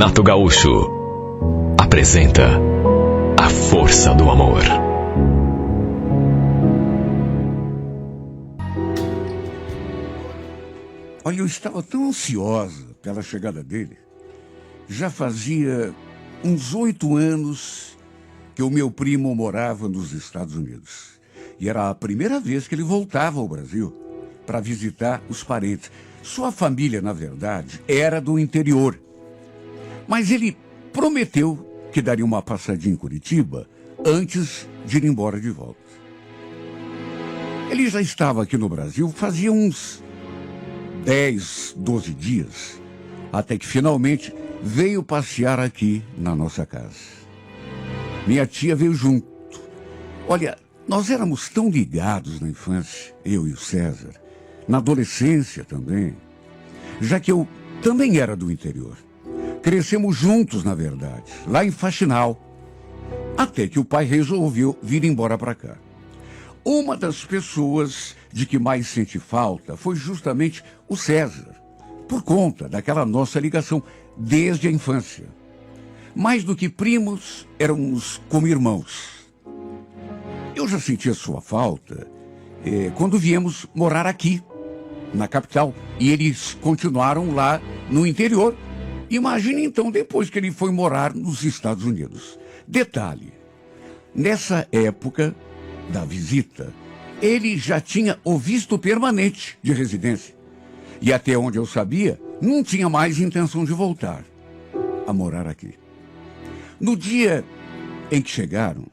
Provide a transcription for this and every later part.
Renato Gaúcho apresenta A Força do Amor. Olha, eu estava tão ansiosa pela chegada dele. Já fazia uns 8 anos que o meu primo morava nos Estados Unidos. E era a primeira vez que ele voltava ao Brasil para visitar os parentes. Sua família, na verdade, era do interior. Mas ele prometeu que daria uma passadinha em Curitiba antes de ir embora de volta. Ele já estava aqui no Brasil fazia uns 10, 12 dias, até que finalmente veio passear aqui na nossa casa. Minha tia veio junto. Olha, nós éramos tão ligados na infância, eu e o César, na adolescência também, já que eu também era do interior. Crescemos juntos, na verdade, lá em Faxinal, até que o pai resolveu vir embora para cá. Uma das pessoas de que mais senti falta foi justamente o César, por conta daquela nossa ligação desde a infância. Mais do que primos, éramos como irmãos. Eu já sentia sua falta quando viemos morar aqui, na capital, e eles continuaram lá no interior. Imagine então depois que ele foi morar nos Estados Unidos. Detalhe, nessa época da visita, ele já tinha o visto permanente de residência. E até onde eu sabia, não tinha mais intenção de voltar a morar aqui. No dia em que chegaram,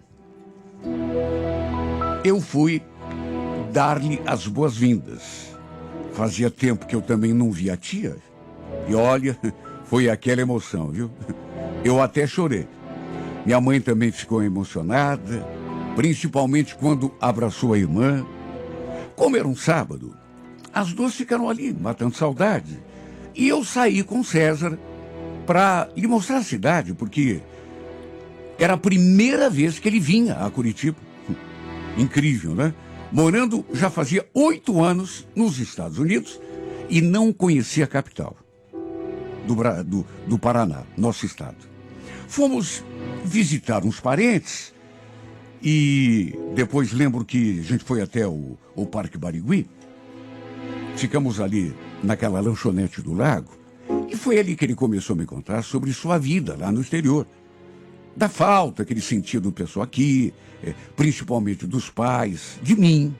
eu fui dar-lhe as boas-vindas. Fazia tempo que eu também não via a tia. E olha, foi aquela emoção, viu? Eu até chorei. Minha mãe também ficou emocionada, principalmente quando abraçou a irmã. Como era um sábado, as duas ficaram ali, matando saudade. E eu saí com César para lhe mostrar a cidade, porque era a primeira vez que ele vinha a Curitiba. Incrível, né? Morando já fazia 8 anos nos Estados Unidos e não conhecia a capital do Paraná, nosso estado. Fomos visitar uns parentes e depois lembro que a gente foi até o Parque Barigui. Ficamos ali naquela lanchonete do lago e foi ali que ele começou a me contar sobre sua vida lá no exterior. Da falta que ele sentia do pessoal aqui, principalmente dos pais, de mim.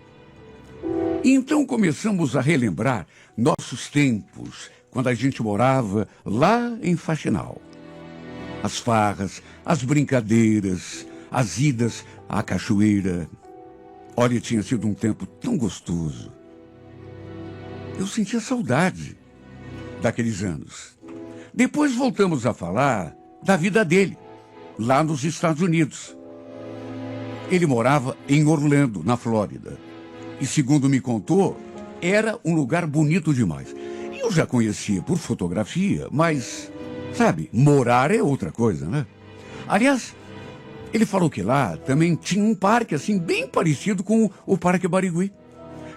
E então começamos a relembrar nossos tempos, quando a gente morava lá em Faxinal. As farras, as brincadeiras, as idas à cachoeira. Olha, tinha sido um tempo tão gostoso. Eu sentia saudade daqueles anos. Depois voltamos a falar da vida dele, lá nos Estados Unidos. Ele morava em Orlando, na Flórida. E segundo me contou, era um lugar bonito demais. Eu já conhecia por fotografia, mas, sabe, morar é outra coisa, né? Aliás, ele falou que lá também tinha um parque, assim, bem parecido com o Parque Barigui.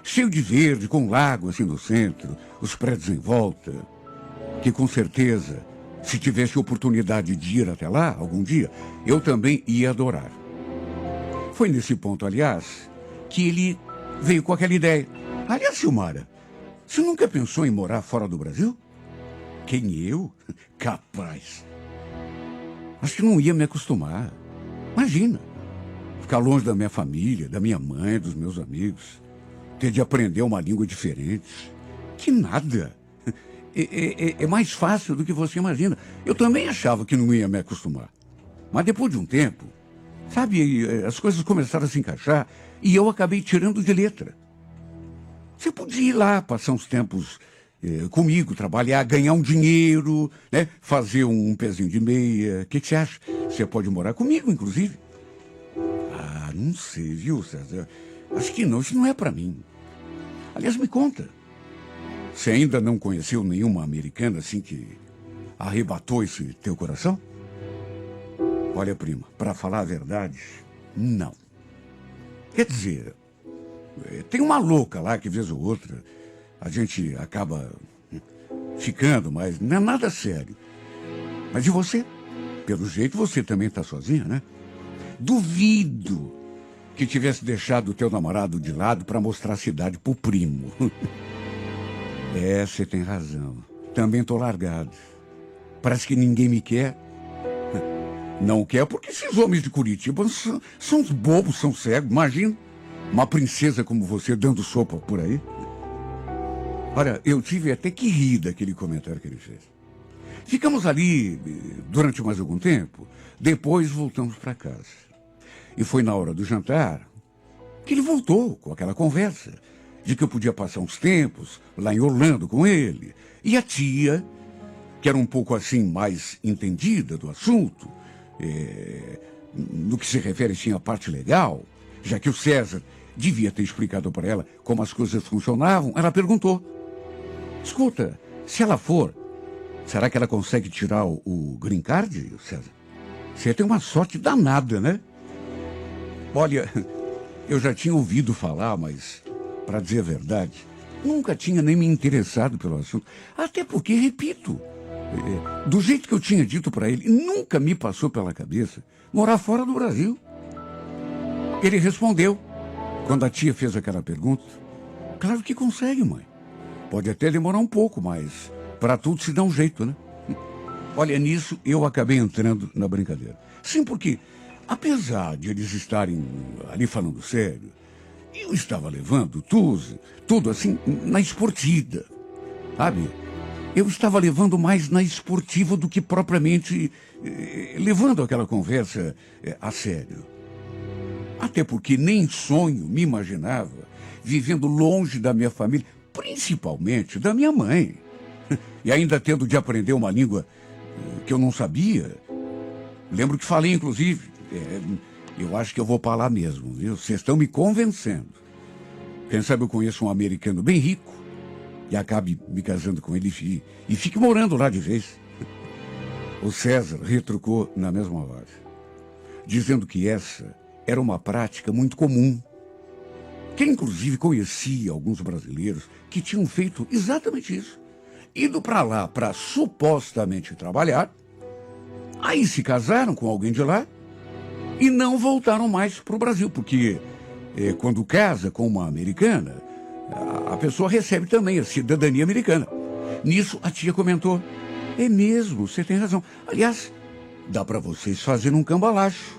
Cheio de verde, com lago, assim, no centro, os prédios em volta. Que, com certeza, se tivesse oportunidade de ir até lá, algum dia, eu também ia adorar. Foi nesse ponto, aliás, que ele veio com aquela ideia. Aliás, Silmara, você nunca pensou em morar fora do Brasil? Quem, eu? Capaz. Acho que não ia me acostumar. Imagina, ficar longe da minha família, da minha mãe, dos meus amigos, ter de aprender uma língua diferente. Que nada. É mais fácil do que você imagina. Eu também achava que não ia me acostumar. Mas depois de um tempo, sabe, as coisas começaram a se encaixar e eu acabei tirando de letra. Você podia ir lá, passar uns tempos comigo, trabalhar, ganhar um dinheiro, né? Fazer um pezinho de meia. O que você acha? Você pode morar comigo, inclusive. Ah, não sei, viu, César? Acho que não, isso não é pra mim. Aliás, me conta. Você ainda não conheceu nenhuma americana assim que arrebatou esse teu coração? Olha, prima, para falar a verdade, não. Quer dizer, tem uma louca lá que, vez ou outra, a gente acaba ficando, mas não é nada sério. Mas e você? Pelo jeito você também está sozinha, né? Duvido que tivesse deixado o teu namorado de lado para mostrar a cidade pro primo. É, você tem razão. Também tô largado. Parece que ninguém me quer. Não quer porque esses homens de Curitiba são uns bobos, são cegos. Imagina uma princesa como você dando sopa por aí. Olha, eu tive até que rir daquele comentário que ele fez. Ficamos ali durante mais algum tempo. Depois voltamos para casa. E foi na hora do jantar que ele voltou com aquela conversa de que eu podia passar uns tempos lá em Orlando com ele. E a tia, que era um pouco assim mais entendida do assunto, no que se refere assim à parte legal, já que o César devia ter explicado para ela como as coisas funcionavam, ela perguntou: escuta, se ela for, será que ela consegue tirar o green card, César? Você tem uma sorte danada, né? Olha, eu já tinha ouvido falar, mas, para dizer a verdade, nunca tinha nem me interessado pelo assunto. Até porque, repito, do jeito que eu tinha dito para ele, nunca me passou pela cabeça morar fora do Brasil. Ele respondeu, quando a tia fez aquela pergunta: claro que consegue, mãe. Pode até demorar um pouco, mas para tudo se dá um jeito, né? Olha, nisso eu acabei entrando na brincadeira. Sim, porque, apesar de eles estarem ali falando sério, eu estava levando tudo assim, na esportiva, sabe? Eu estava levando mais na esportiva do que propriamente levando aquela conversa a sério. Até porque nem sonho me imaginava vivendo longe da minha família, principalmente da minha mãe. E ainda tendo de aprender uma língua que eu não sabia. Lembro que falei, inclusive, eu acho que eu vou para lá mesmo, viu? Vocês estão me convencendo. Quem sabe eu conheço um americano bem rico e acabe me casando com ele e fique morando lá de vez. O César retrucou na mesma hora, dizendo que essa era uma prática muito comum, que inclusive conhecia alguns brasileiros que tinham feito exatamente isso, ido para lá para supostamente trabalhar, aí se casaram com alguém de lá e não voltaram mais para o Brasil, porque quando casa com uma americana, a pessoa recebe também a cidadania americana. Nisso a tia comentou: é mesmo, você tem razão. Aliás, dá para vocês fazerem um cambalacho,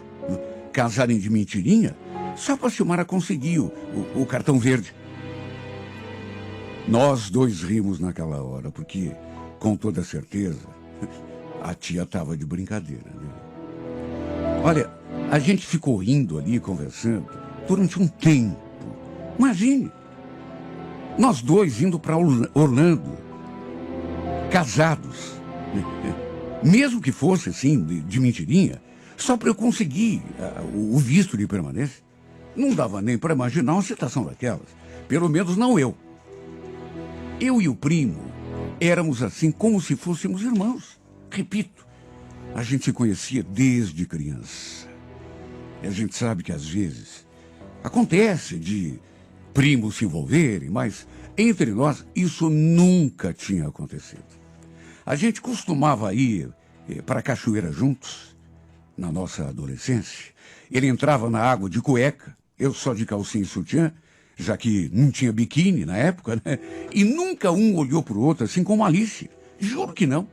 casarem de mentirinha, só para a Silmara conseguir o cartão verde. Nós dois rimos naquela hora, porque, com toda certeza, a tia estava de brincadeira, né? Olha, a gente ficou rindo ali, conversando, durante um tempo. Imagine, nós dois indo para Orlando, casados, mesmo que fosse assim, de mentirinha, só para eu conseguir o visto de permanência. Não dava nem para imaginar uma situação daquelas, pelo menos não eu. Eu e o primo éramos assim como se fôssemos irmãos. Repito, a gente se conhecia desde criança. E a gente sabe que às vezes acontece de primos se envolverem, mas entre nós isso nunca tinha acontecido. A gente costumava ir para a cachoeira juntos, na nossa adolescência. Ele entrava na água de cueca, eu só de calcinha e sutiã, já que não tinha biquíni na época, né? E nunca um olhou para o outro assim com malícia. Juro que não.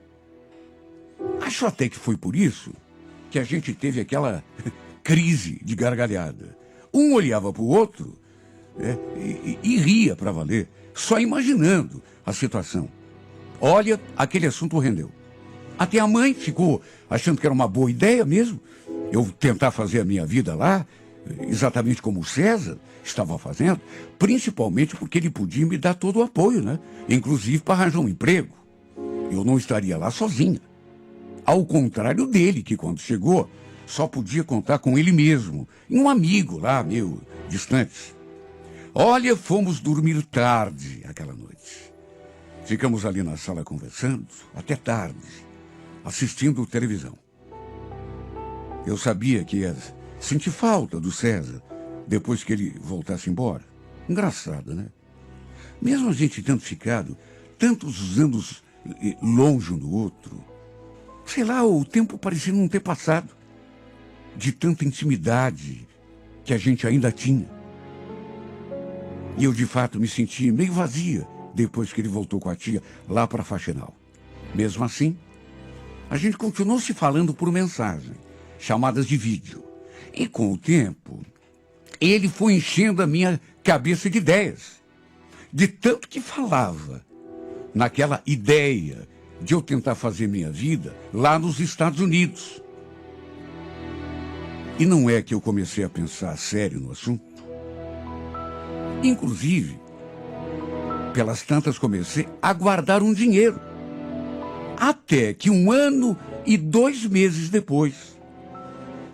Acho até que foi por isso que a gente teve aquela crise de gargalhada. Um olhava para o outro e ria para valer, só imaginando a situação. Olha, aquele assunto rendeu. Até a mãe ficou achando que era uma boa ideia mesmo eu tentar fazer a minha vida lá, exatamente como o César estava fazendo, principalmente porque ele podia me dar todo o apoio, né? Inclusive para arranjar um emprego. Eu não estaria lá sozinha. Ao contrário dele, que quando chegou, só podia contar com ele mesmo, e um amigo lá, meio distante. Olha, fomos dormir tarde aquela noite. Ficamos ali na sala conversando, até tarde, assistindo televisão. Eu sabia que ia sentir falta do César depois que ele voltasse embora. Engraçado, né? Mesmo a gente tendo ficado tantos anos longe um do outro, Sei lá, o tempo parecia não ter passado, de tanta intimidade que a gente ainda tinha. E eu, de fato, me senti meio vazia depois que ele voltou com a tia lá para Faxinal. Mesmo assim, a gente continuou se falando por mensagem, chamadas de vídeo. E com o tempo, ele foi enchendo a minha cabeça de ideias. De tanto que falava naquela ideia de eu tentar fazer minha vida lá nos Estados Unidos. E não é que eu comecei a pensar sério no assunto. Inclusive, pelas tantas comecei a guardar um dinheiro. Até que 1 ano e 2 meses depois,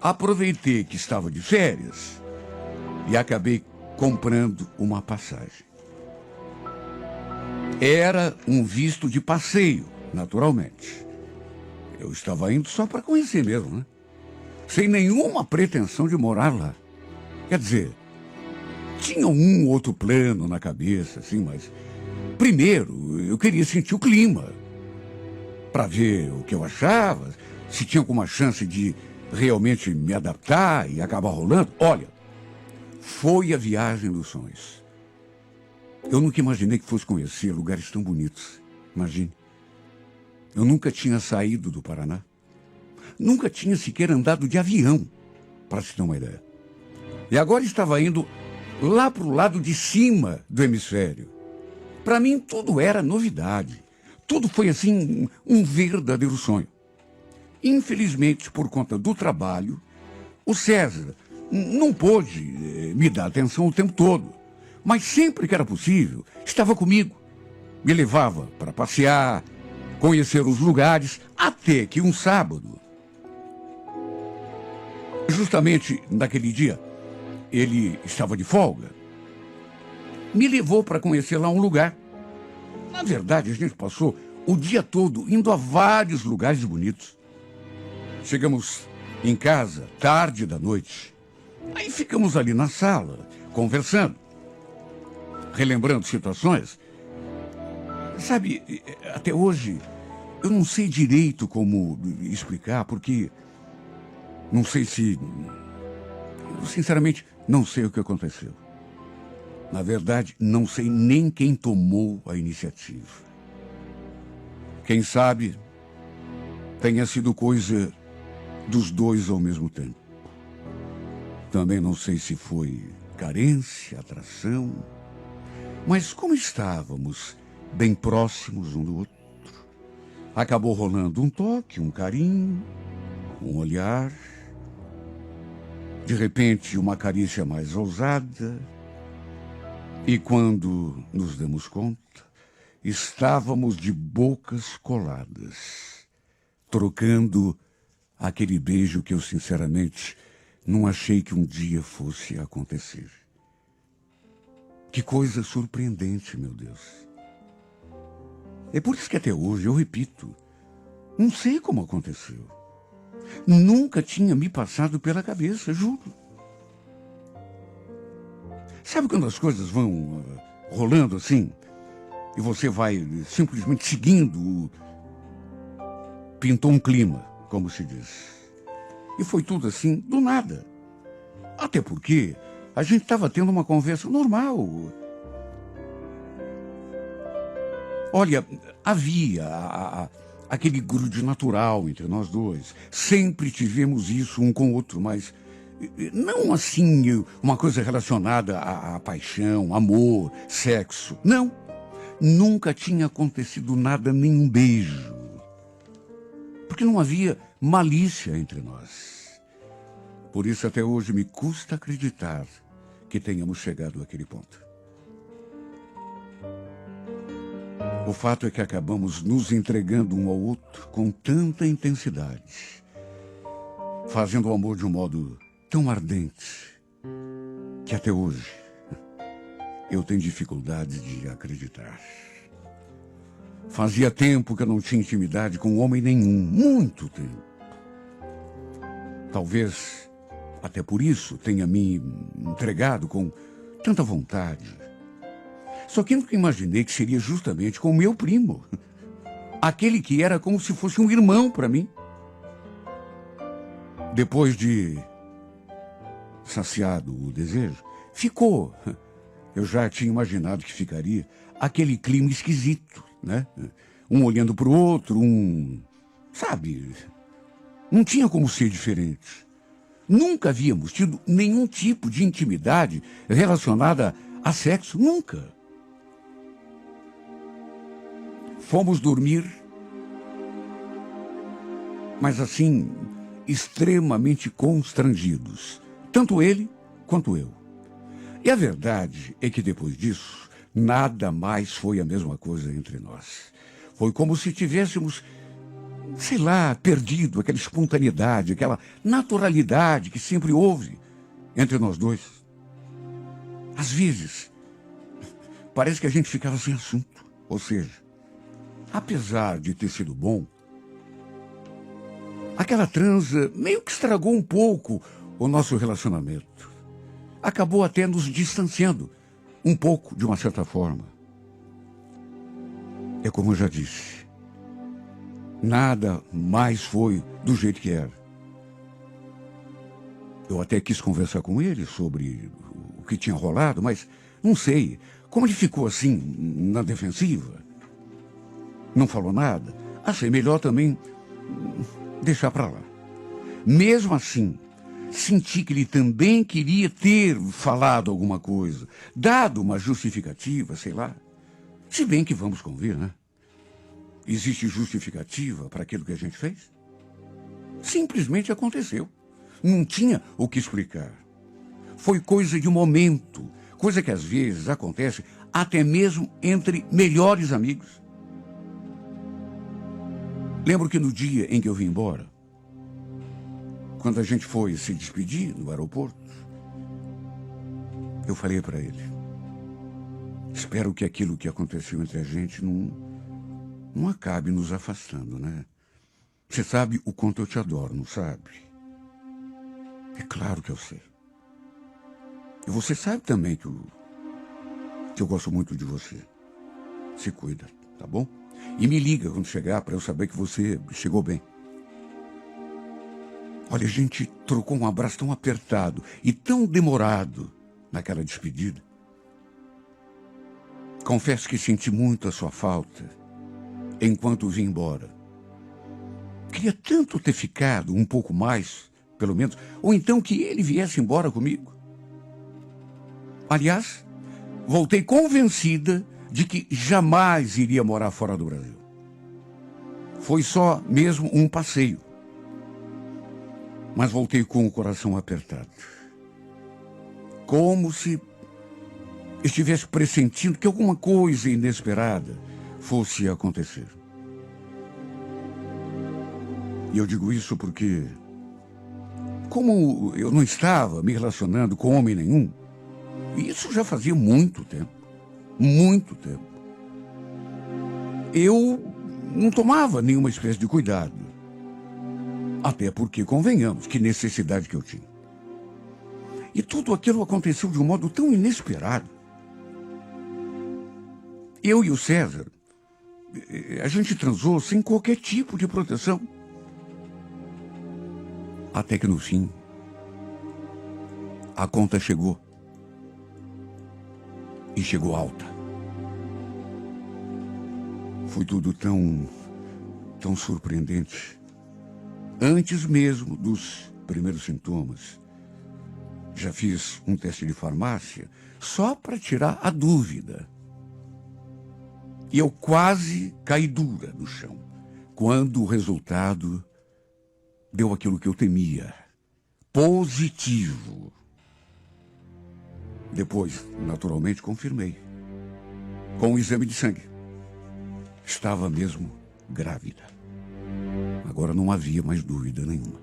aproveitei que estava de férias e acabei comprando uma passagem. Era um visto de passeio, naturalmente. Eu estava indo só para conhecer mesmo, né? Sem nenhuma pretensão de morar lá. Quer dizer, tinha um outro plano na cabeça, assim, mas primeiro eu queria sentir o clima, para ver o que eu achava, se tinha alguma chance de realmente me adaptar e acabar rolando. Olha, foi a viagem dos sonhos. Eu nunca imaginei que fosse conhecer lugares tão bonitos. Imagine. Eu nunca tinha saído do Paraná. Nunca tinha sequer andado de avião, para se ter uma ideia. E agora estava indo lá para o lado de cima do hemisfério. Para mim, tudo era novidade. Tudo foi, assim, um verdadeiro sonho. Infelizmente, por conta do trabalho, o César não pôde me dar atenção o tempo todo. Mas sempre que era possível, estava comigo. Me levava para passear, conhecer os lugares, até que um sábado, justamente naquele dia, ele estava de folga, me levou para conhecer lá um lugar. Na verdade, a gente passou o dia todo indo a vários lugares bonitos. Chegamos em casa tarde da noite. Aí ficamos ali na sala, conversando, relembrando situações. Sabe, até hoje, eu não sei direito como explicar, porque não sei se... Eu, sinceramente, não sei o que aconteceu. Na verdade, não sei nem quem tomou a iniciativa. Quem sabe tenha sido coisa dos dois ao mesmo tempo. Também não sei se foi carência, atração, mas como estávamos bem próximos um do outro, acabou rolando um toque, um carinho, um olhar, de repente uma carícia mais ousada, e quando nos demos conta, estávamos de bocas coladas, trocando aquele beijo que eu sinceramente não achei que um dia fosse acontecer. Que coisa surpreendente, meu Deus. É por isso que até hoje eu repito, não sei como aconteceu. Nunca tinha me passado pela cabeça, juro. Sabe quando as coisas vão rolando assim, e você vai simplesmente seguindo, pintou um clima, como se diz. E foi tudo assim, do nada. Até porque a gente estava tendo uma conversa normal. Olha, havia aquele grude natural entre nós dois. Sempre tivemos isso um com o outro, mas não assim uma coisa relacionada a paixão, amor, sexo. Não. Nunca tinha acontecido nada, nenhum beijo. Porque não havia malícia entre nós. Por isso até hoje me custa acreditar que tenhamos chegado àquele ponto. O fato é que acabamos nos entregando um ao outro com tanta intensidade, fazendo o amor de um modo tão ardente, que até hoje eu tenho dificuldade de acreditar. Fazia tempo que eu não tinha intimidade com homem nenhum, muito tempo. Talvez até por isso tenha me entregado com tanta vontade. Só que eu nunca imaginei que seria justamente com o meu primo. Aquele que era como se fosse um irmão para mim. Depois de saciado o desejo, ficou. Eu já tinha imaginado que ficaria aquele clima esquisito, né? Um olhando para o outro, sabe, não tinha como ser diferente. Nunca havíamos tido nenhum tipo de intimidade relacionada a sexo, nunca. Fomos dormir, mas assim, extremamente constrangidos, tanto ele quanto eu. E a verdade é que depois disso, nada mais foi a mesma coisa entre nós. Foi como se tivéssemos, sei lá, perdido aquela espontaneidade, aquela naturalidade que sempre houve entre nós dois. Às vezes, parece que a gente ficava sem assunto. Ou seja, apesar de ter sido bom, aquela transa meio que estragou um pouco o nosso relacionamento. Acabou até nos distanciando um pouco, de uma certa forma. É como eu já disse, nada mais foi do jeito que era. Eu até quis conversar com ele sobre o que tinha rolado, mas não sei, como ele ficou assim, na defensiva, não falou nada, achei melhor também deixar para lá. Mesmo assim, senti que ele também queria ter falado alguma coisa, dado uma justificativa, sei lá. Se bem que vamos convir, né? Existe justificativa para aquilo que a gente fez? Simplesmente aconteceu. Não tinha o que explicar. Foi coisa de momento, coisa que às vezes acontece até mesmo entre melhores amigos. Lembro que no dia em que eu vim embora, quando a gente foi se despedir no aeroporto, eu falei para ele: espero que aquilo que aconteceu entre a gente não acabe nos afastando, né? Você sabe o quanto eu te adoro, não sabe? É claro que eu sei. E você sabe também que eu gosto muito de você. Se cuida, tá bom? E me liga quando chegar para eu saber que você chegou bem. Olha, a gente trocou um abraço tão apertado e tão demorado naquela despedida. Confesso que senti muito a sua falta enquanto vim embora. Queria tanto ter ficado um pouco mais, pelo menos, ou então que ele viesse embora comigo. Aliás, voltei convencida de que jamais iria morar fora do Brasil. Foi só mesmo um passeio. Mas voltei com o coração apertado. Como se estivesse pressentindo que alguma coisa inesperada fosse acontecer. E eu digo isso porque, como eu não estava me relacionando com homem nenhum, isso já fazia muito tempo, eu não tomava nenhuma espécie de cuidado. Até porque, convenhamos, que necessidade que eu tinha. E tudo aquilo aconteceu de um modo tão inesperado. Eu e o César, a gente transou sem qualquer tipo de proteção. Até que no fim, a conta chegou. E chegou alta. Foi tudo tão surpreendente. Antes mesmo dos primeiros sintomas, já fiz um teste de farmácia só para tirar a dúvida. E eu quase caí dura no chão, quando o resultado deu aquilo que eu temia. Positivo. Depois, naturalmente, confirmei. Com o exame de sangue. Estava mesmo grávida. Agora não havia mais dúvida nenhuma.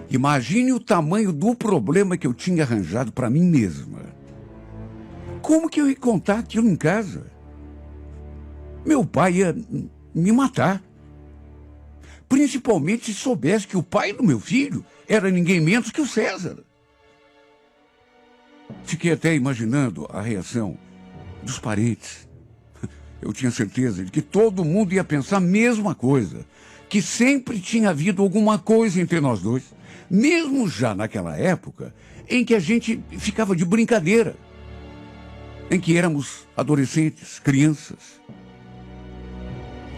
Imagine o tamanho do problema que eu tinha arranjado para mim mesma. Como que eu ia contar aquilo em casa? Meu pai ia me matar. Principalmente se soubesse que o pai do meu filho era ninguém menos que o César. Fiquei até imaginando a reação dos parentes. Eu tinha certeza de que todo mundo ia pensar a mesma coisa. Que sempre tinha havido alguma coisa entre nós dois. Mesmo já naquela época em que a gente ficava de brincadeira, em que éramos adolescentes, crianças.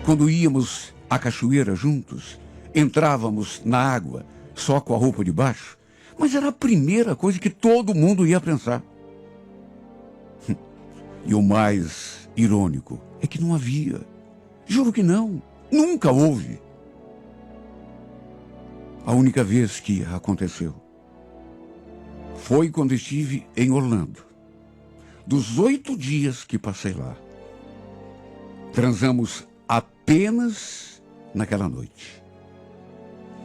Quando íamos à cachoeira juntos, entrávamos na água só com a roupa de baixo, mas era a primeira coisa que todo mundo ia pensar. E o mais irônico é que não havia. Juro que não. Nunca houve. A única vez que aconteceu foi quando estive em Orlando. Dos 8 dias que passei lá, transamos apenas naquela noite.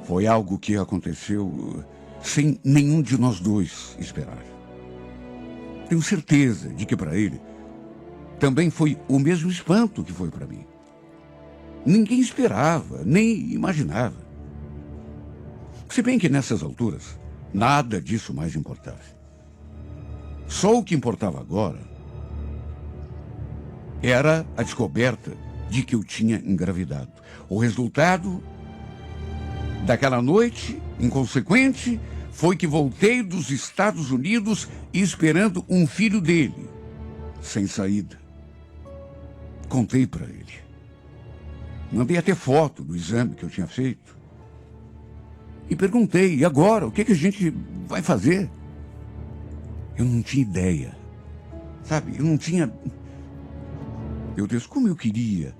Foi algo que aconteceu sem nenhum de nós dois esperar. Tenho certeza de que para ele também foi o mesmo espanto que foi para mim. Ninguém esperava, nem imaginava. Se bem que nessas alturas, nada disso mais importava. Só o que importava agora era a descoberta de que eu tinha engravidado. O resultado daquela noite inconsequente foi que voltei dos Estados Unidos esperando um filho dele, sem saída. Contei para ele. Mandei até foto do exame que eu tinha feito. E perguntei, e agora? O que a gente vai fazer? Eu não tinha ideia. Sabe, eu não tinha... Meu Deus, como eu queria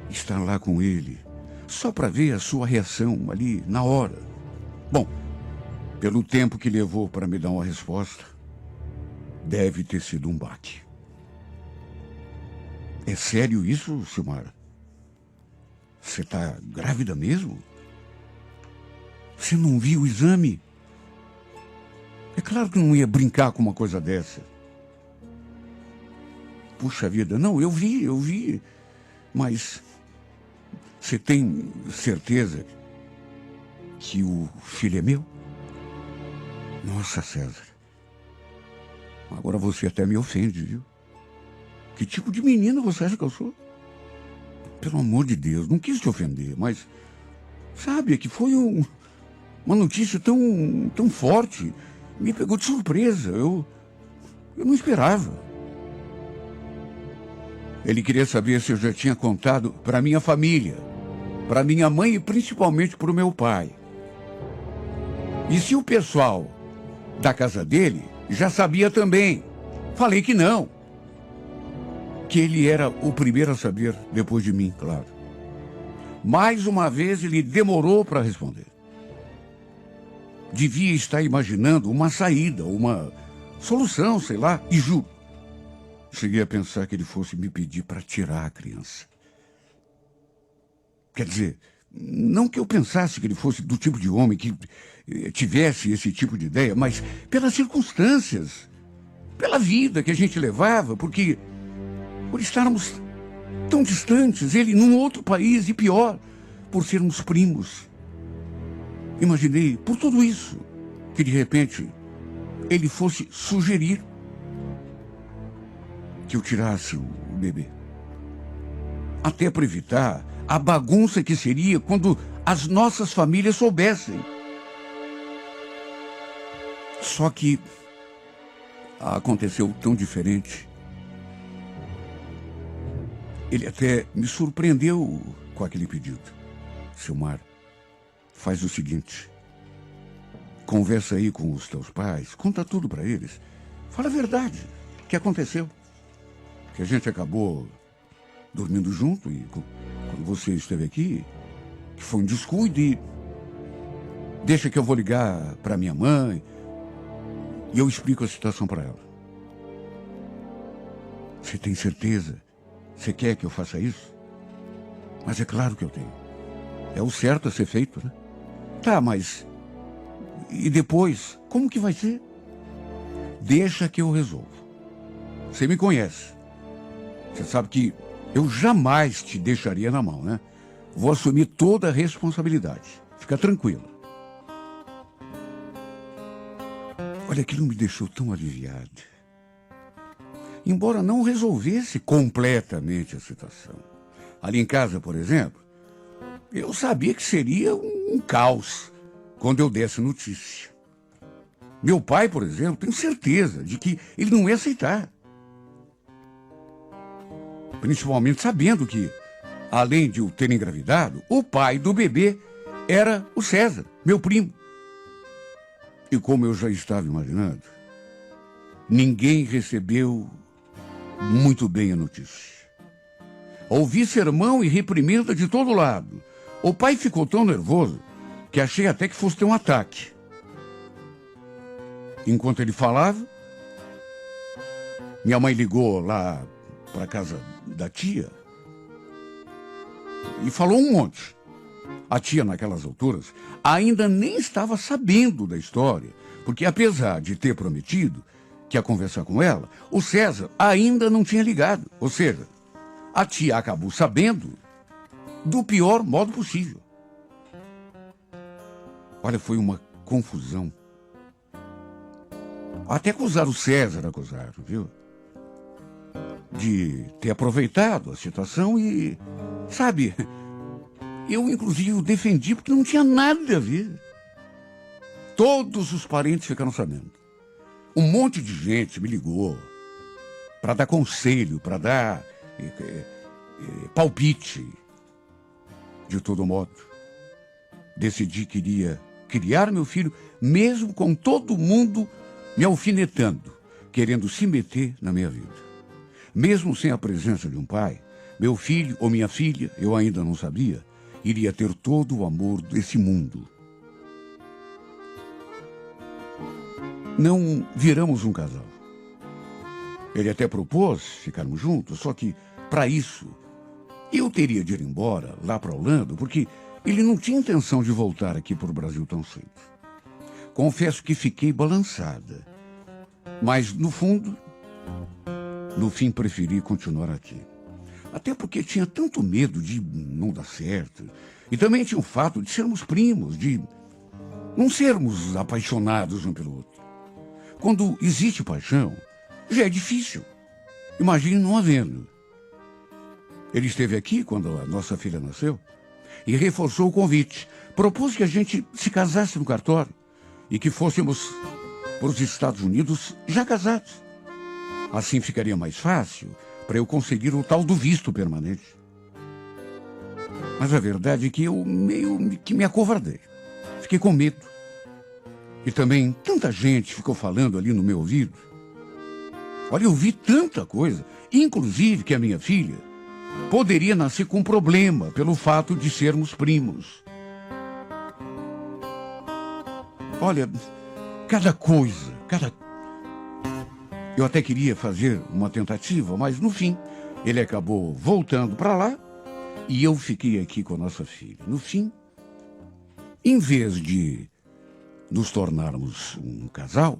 estar lá com ele, só para ver a sua reação ali, na hora. Bom, pelo tempo que levou para me dar uma resposta, deve ter sido um baque. É sério isso, Silmara? Você está grávida mesmo? Você não viu o exame? É claro que não ia brincar com uma coisa dessa. Puxa vida, não, eu vi. Mas você tem certeza que o filho é meu? Nossa, César. Agora você até me ofende, viu? Que tipo de menina você acha que eu sou? Pelo amor de Deus, não quis te ofender, mas... Sabe, que foi uma notícia tão forte. Me pegou de surpresa. Eu não esperava. Ele queria saber se eu já tinha contado para minha família, para minha mãe e principalmente para o meu pai. E se o pessoal da casa dele já sabia também. Falei que não. Que ele era o primeiro a saber, depois de mim, claro. Mais uma vez ele demorou para responder. Devia estar imaginando uma saída, uma solução, sei lá, e juro. Cheguei a pensar que ele fosse me pedir para tirar a criança. Quer dizer, não que eu pensasse que ele fosse do tipo de homem que tivesse esse tipo de ideia, mas pelas circunstâncias, pela vida que a gente levava, porque por estarmos tão distantes, ele num outro país e pior, por sermos primos. Imaginei, por tudo isso, que de repente ele fosse sugerir que eu tirasse o bebê. Até para evitar a bagunça que seria quando as nossas famílias soubessem. Só que aconteceu tão diferente. Ele até me surpreendeu com aquele pedido. Silmar, faz o seguinte. Conversa aí com os teus pais, conta tudo para eles. Fala a verdade, o que aconteceu. Que a gente acabou dormindo junto e quando você esteve aqui, que foi um descuido e deixa que eu vou ligar para minha mãe e eu explico a situação para ela. Você tem certeza? Você quer que eu faça isso? Mas é claro que eu tenho. É o certo a ser feito, né? Tá, mas... E depois? Como que vai ser? Deixa que eu resolvo. Você me conhece. Você sabe que eu jamais te deixaria na mão, né? Vou assumir toda a responsabilidade. Fica tranquilo. Olha, aquilo me deixou tão aliviado. Embora não resolvesse completamente a situação. Ali em casa, por exemplo, eu sabia que seria um caos. quando eu desse notícia. Meu pai, por exemplo, tenho certeza de que ele não ia aceitar. Principalmente sabendo que, além de o ter engravidado, o pai do bebê era o César, meu primo. E como eu já estava imaginando, ninguém recebeu muito bem a notícia. Ouvi sermão e reprimenda de todo lado. O pai ficou tão nervoso que achei até que fosse ter um ataque. Enquanto ele falava, minha mãe ligou lá para casa da tia e falou um monte. A tia, naquelas alturas, ainda nem estava sabendo da história, porque apesar de ter prometido que ia conversar com ela, o César ainda não tinha ligado. Ou seja, a tia acabou sabendo do pior modo possível. Olha, foi uma confusão. Até acusaram o César, acusaram, viu? De ter aproveitado a situação e, sabe, eu inclusive o defendi porque não tinha nada a ver. Todos os parentes ficaram sabendo. Um monte de gente me ligou para dar conselho, para dar palpite. De todo modo, decidi que iria criar meu filho, mesmo com todo mundo me alfinetando, querendo se meter na minha vida. Mesmo sem a presença de um pai, meu filho ou minha filha, eu ainda não sabia, iria ter todo o amor desse mundo. Não viramos um casal. Ele até propôs ficarmos juntos, só que, para isso, eu teria de ir embora lá para a Holanda, porque ele não tinha intenção de voltar aqui para o Brasil tão cedo. Confesso que fiquei balançada, mas, no fundo, no fim preferi continuar aqui. Até porque tinha tanto medo de não dar certo. E também tinha o fato de sermos primos, de não sermos apaixonados um pelo outro. Quando existe paixão, já é difícil. Imagine não havendo. Ele esteve aqui quando a nossa filha nasceu e reforçou o convite. Propôs que a gente se casasse no cartório e que fôssemos para os Estados Unidos já casados. Assim ficaria mais fácil para eu conseguir o tal do visto permanente. Mas a verdade é que eu meio que me acovardei. Fiquei com medo. E também tanta gente ficou falando ali no meu ouvido. Olha, eu vi tanta coisa, inclusive que a minha filha poderia nascer com problema pelo fato de sermos primos. Olha, cada coisa, Eu até queria fazer uma tentativa, mas no fim ele acabou voltando para lá e eu fiquei aqui com a nossa filha. No fim, em vez de nos tornarmos um casal,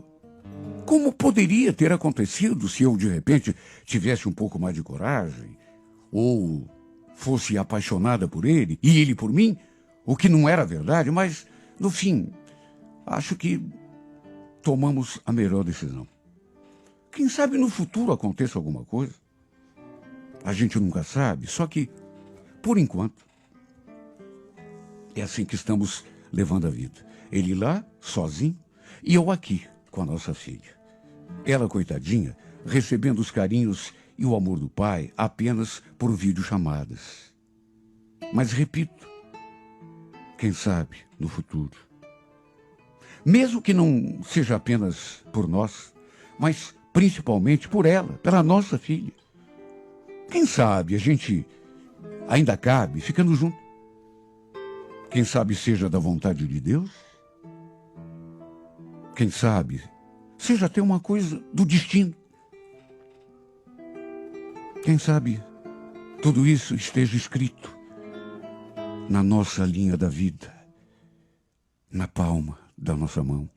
como poderia ter acontecido se eu, de repente, tivesse um pouco mais de coragem ou fosse apaixonada por ele e ele por mim, o que não era verdade, mas, no fim, acho que tomamos a melhor decisão. Quem sabe no futuro aconteça alguma coisa. A gente nunca sabe, só que, por enquanto, é assim que estamos levando a vida. Ele lá, sozinho, e eu aqui, com a nossa filha. Ela, coitadinha, recebendo os carinhos e o amor do pai apenas por videochamadas. Mas, repito, quem sabe no futuro. Mesmo que não seja apenas por nós, mas principalmente por ela, pela nossa filha. Quem sabe a gente ainda cabe ficando junto. Quem sabe seja da vontade de Deus. Quem sabe seja até uma coisa do destino. Quem sabe tudo isso esteja escrito na nossa linha da vida, na palma da nossa mão.